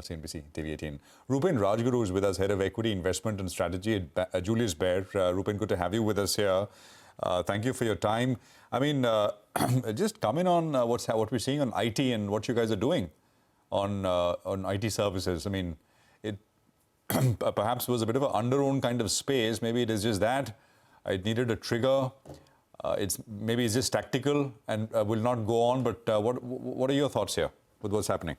CNBC TV18. Rupen Rajguru is with us, Head of Equity Investment and Strategy at Julius Baer. Rupen, good to have you with us here. Thank you for your time. I mean, just come in on what we're seeing on IT and what you guys are doing on IT services. I mean, it perhaps was a bit of an under-owned kind of space. Maybe it is just that. It needed a trigger. Maybe it's just tactical and will not go on. But what are your thoughts here with what's happening?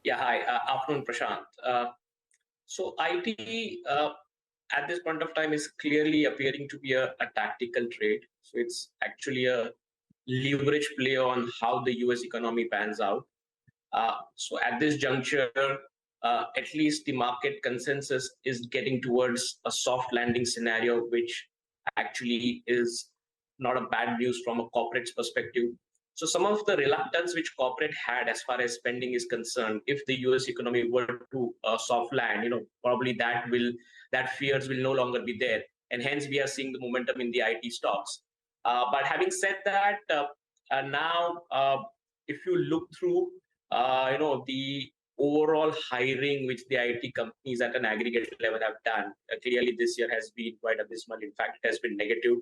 Yeah, hi. Afternoon, Prashant. So IT at this point of time is clearly appearing to be a tactical trade. So it's actually a leverage play on how the US economy pans out. So at this juncture, at least the market consensus is getting towards a soft landing scenario, which actually is not a bad news from a corporate's perspective. So some of the reluctance which corporate had as far as spending is concerned, if the US economy were to soft land, probably that fears will no longer be there. And hence we are seeing the momentum in the IT stocks. But having said that, now if you look through, the overall hiring which the IT companies at an aggregate level have done, clearly this year has been quite abysmal. In fact, it has been negative.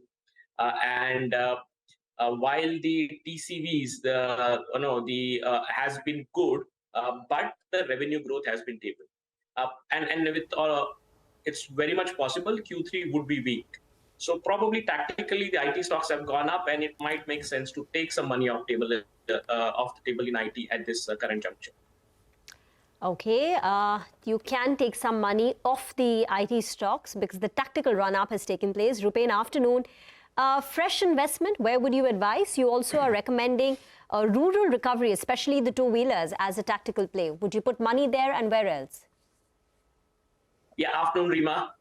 While the TCVs, has been good, but the revenue growth has been tepid. And with it's very much possible Q3 would be weak. So probably tactically the IT stocks have gone up, and it might make sense to take some money off the table in IT at this current juncture. Okay, you can take some money off the IT stocks because the tactical run-up has taken place. Rupen, afternoon. Fresh investment, where would you advise? You also are recommending a rural recovery, especially the two-wheelers, as a tactical play. Would you put money there, and where else? Yeah, afternoon, Rima.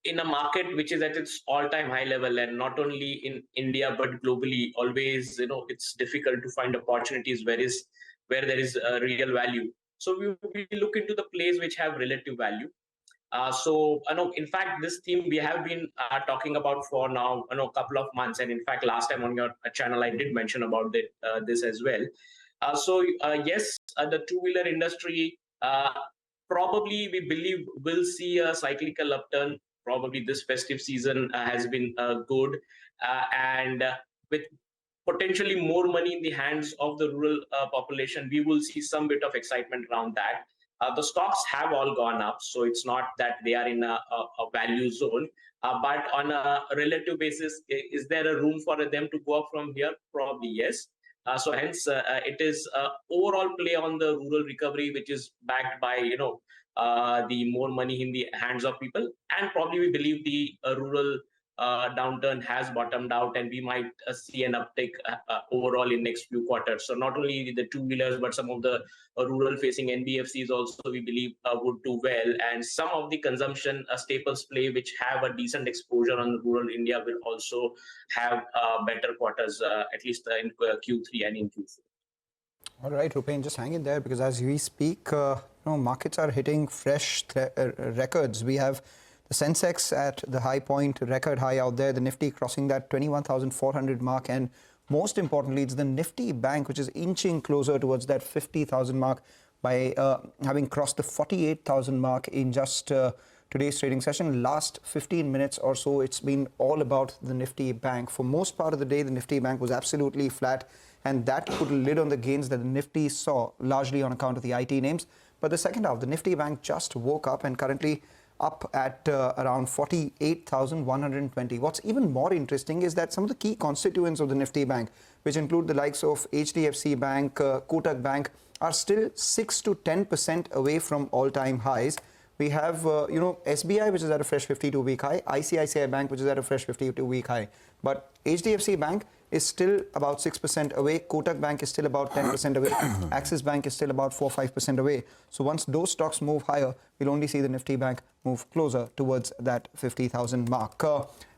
In a market which is at its all-time high level, and not only in India but globally, always it's difficult to find opportunities where there is real value. So we look into the plays which have relative value. In fact, this theme we have been talking about for now a couple of months, and in fact last time on your channel I did mention about this as well. Yes, the two-wheeler industry probably we believe will see a cyclical upturn. Probably this festive season has been good, and with potentially more money in the hands of the rural population, we will see some bit of excitement around that. The stocks have all gone up, so it's not that they are in a value zone. But on a relative basis, is there a room for them to go up from here? Probably yes. So hence, it is overall play on the rural recovery, which is backed by the more money in the hands of people, and probably we believe the rural downturn has bottomed out, and we might see an uptick overall in next few quarters. So not only the two-wheelers, but some of the rural-facing NBFCs also we believe would do well, and some of the consumption staples play which have a decent exposure on rural India will also have better quarters, at least in Q3 and in Q4. All right, Rupen, just hang in there, because as we speak, markets are hitting fresh records. We have the sensex at the high point, record high out there, the Nifty crossing that 21,400 mark, and most importantly, it's the Nifty Bank which is inching closer towards that 50,000 mark by having crossed the 48,000 mark in just today's trading session. Last 15 minutes or so, it's been all about the Nifty Bank. For most part of the day, the Nifty Bank was absolutely flat, and that put a lid on the gains that the Nifty saw, largely on account of the IT names. But the second half, the Nifty Bank just woke up and currently up at around 48,120. What's even more interesting is that some of the key constituents of the Nifty Bank, which include the likes of HDFC Bank, Kotak Bank, are still 6 to 10% away from all-time highs. We have, SBI, which is at a fresh 52-week high, ICICI Bank, which is at a fresh 52-week high. But HDFC Bank is still about 6% away. Kotak Bank is still about 10% away. Axis Bank is still about 4-5% away. So once those stocks move higher, we'll only see the Nifty Bank move closer towards that 50,000 mark.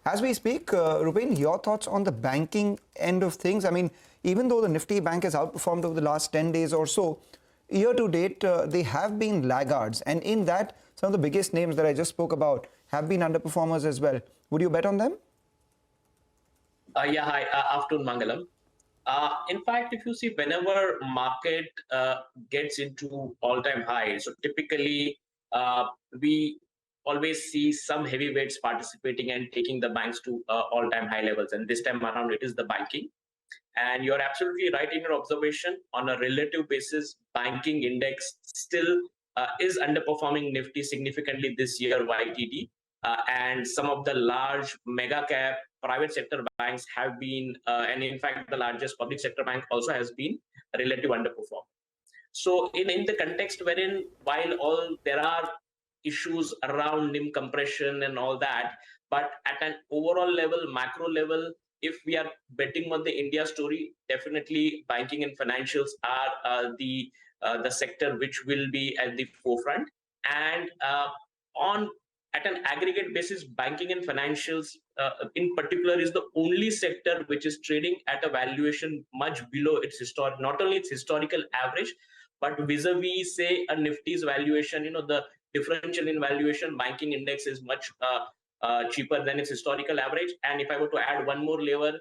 As we speak, Rupen, your thoughts on the banking end of things? I mean, even though the Nifty Bank has outperformed over the last 10 days or so, year to date, they have been laggards. And in that, some of the biggest names that I just spoke about have been underperformers as well. Would you bet on them? Yeah, hi, afternoon, Mangalam. In fact, if you see, whenever market gets into all-time high, so typically we always see some heavyweights participating and taking the banks to all-time high levels. And this time around, it is the banking. And you're absolutely right in your observation. On a relative basis, banking index still is underperforming Nifty significantly this year YTD. And some of the large mega cap private sector banks have been, and in fact, the largest public sector bank also has been relative underperformed. So in the context wherein, while there are issues around NIM compression and all that, but at an overall level, macro level, if we are betting on the India story, definitely banking and financials are the sector which will be at the forefront. And at an aggregate basis, banking and financials in particular is the only sector which is trading at a valuation much below its not only its historical average, but vis-a-vis, say, a Nifty's valuation, the differential in valuation, banking index is much cheaper than its historical average. And if I were to add one more layer,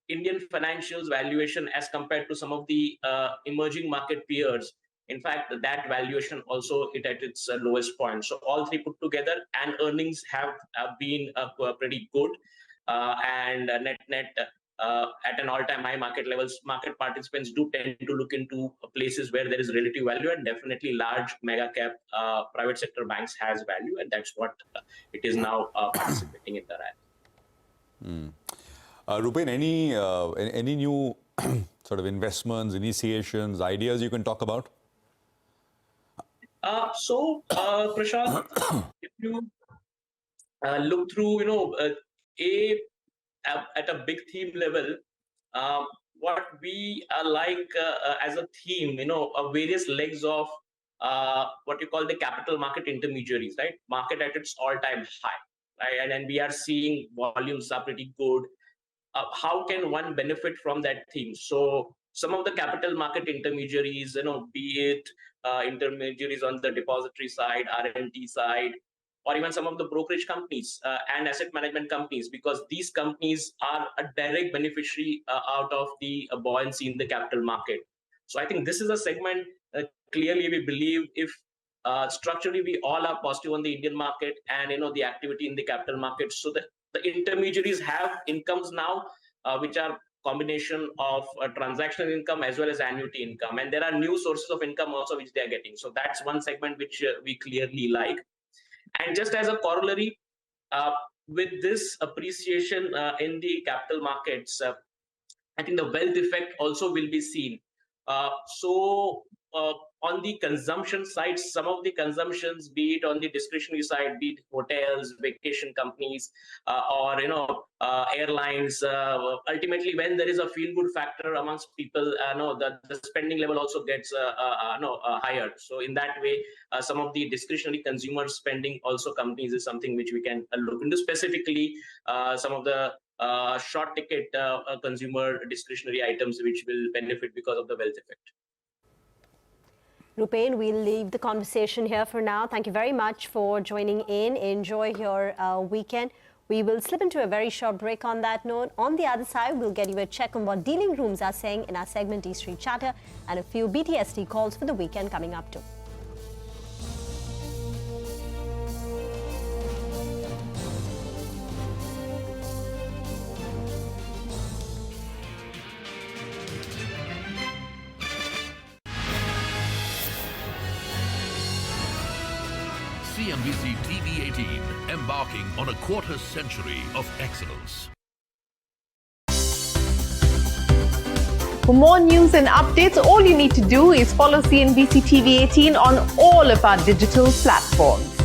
Indian financials valuation as compared to some of the emerging market peers, in fact, that valuation also hit at its lowest point. So all three put together, and earnings have been pretty good, and net at an all-time high market levels. Market participants do tend to look into places where there is relative value, and definitely large mega cap private sector banks has value, and that's what it is now participating in the rally. Rupen, any new sort of investments, initiations, ideas you can talk about? Prashant, if you look through, at a big theme level, what we like as a theme, various legs of what you call the capital market intermediaries, right? Market at its all-time high, right? And we are seeing volumes are pretty good. How can one benefit from that theme? So some of the capital market intermediaries, be it intermediaries on the depository side, R&T side, or even some of the brokerage companies and asset management companies, because these companies are a direct beneficiary out of the buoyancy in the capital market. So I think this is a segment clearly we believe if structurally we all are positive on the Indian market and the activity in the capital market, so that the intermediaries have incomes now which are combination of transactional income as well as annuity income, and there are new sources of income also which they are getting. So that's one segment which we clearly like. And just as a corollary, with this appreciation in the capital markets, I think the wealth effect also will be seen. On the consumption side, some of the consumptions, be it on the discretionary side, be it hotels, vacation companies, or airlines, ultimately when there is a feel-good factor amongst people, the spending level also gets higher. So in that way, some of the discretionary consumer spending also companies is something which we can look into, specifically some of the short ticket consumer discretionary items which will benefit because of the wealth effect. Rupen, we'll leave the conversation here for now. Thank you very much for joining in. Enjoy your weekend. We will slip into a very short break on that note. On the other side, we'll get you a check on what dealing rooms are saying in our segment East Street Chatter, and a few BTST calls for the weekend coming up too. CNBC-TV18, embarking on a quarter-century of excellence. For more news and updates, all you need to do is follow CNBC-TV18 on all of our digital platforms.